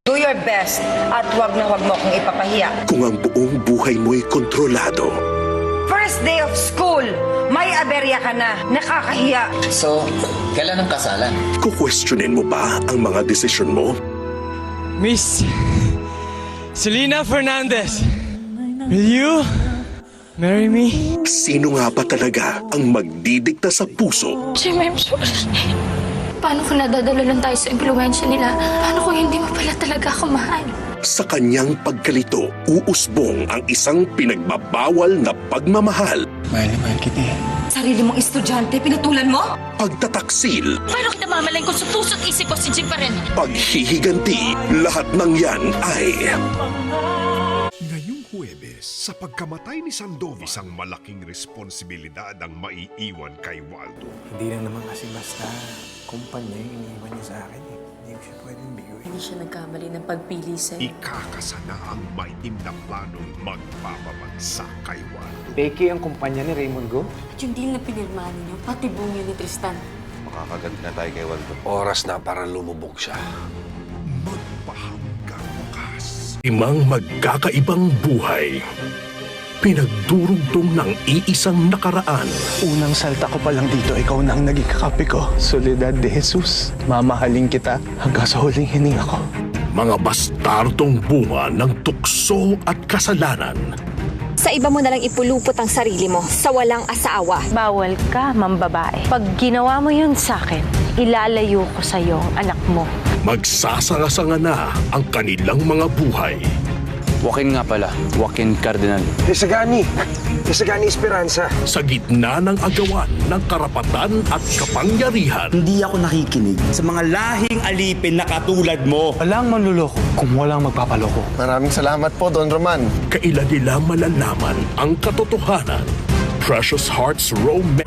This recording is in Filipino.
Do your best at wag na wag mo akong ipapahiya. Kung ang buong buhay mo'y kontrolado, First day of school, may aberya ka na. Nakakahiya. So, kailan ang kasalan? kukwestiyonin mo ba ang mga desisyon mo? Miss Selena Fernandez, will you marry me? Sino nga ba talaga ang magdidikta sa puso? Jim, I'm sorry. Paano kung nadadala lang tayo sa impluensya nila? Paano kung hindi mo pala talaga ako mahal? Sa kanyang pagkalito, uusbong ang isang pinagbabawal na pagmamahal. Mahal na mahal kita eh. Sarili mong estudyante, pinatulan mo? Pagtataksil, Paano kita mamalayin kung sa puso't isip ko si Jim pa rin? paghihiganti, lahat ng yan ay Ngayong Huwebes, sa pagkamatay ni Sandoval, isang malaking responsibilidad ang maiiwan kay Waldo. Hindi lang naman kasi basta kumpanya yung iniwan niya sa akin eh. Hindi ko siya pwedeng bigawin. Hindi siya nagkamali ng pagpili sa'yo. Ikakasana ang maitim na planong magpapabagsak kay Waldo. Peke ang kumpanya ni Raymond Go? At yung deal na pinirmahan ninyo, pati buong yun ni Tristan. Makakaganti na tayo kay Waldo. Oras na para lumubog siya. Magpahanggang wakas. imang magkakaibang buhay. Pinagdurugtong ng iisang nakaraan. Unang salta ko pa lang dito, ikaw na ang naging kakapi ko. Soledad de Jesus, mamahalin kita hanggang sa huling hininga ko. Mga bastardong bunga ng tukso at kasalanan. Sa iba mo nalang ipulupot ang sarili mo sa walang asawa. Bawal ka, mambabae. Pag ginawa mo yun sa akin, ilalayo ko sa iyo ang anak mo. Magsasanga-sanga na ang kanilang mga buhay. Joaquin nga pala. Joaquin Cardinal. Desagani Esperanza. Sa gitna ng agawan ng karapatan at kapangyarihan. Hindi ako nakikinig sa mga lahing alipin na katulad mo. Walang manluloko kung walang magpapaloko. Maraming salamat po, Don Roman. Kailan nila malalaman ang katotohanan? Precious Hearts Romance.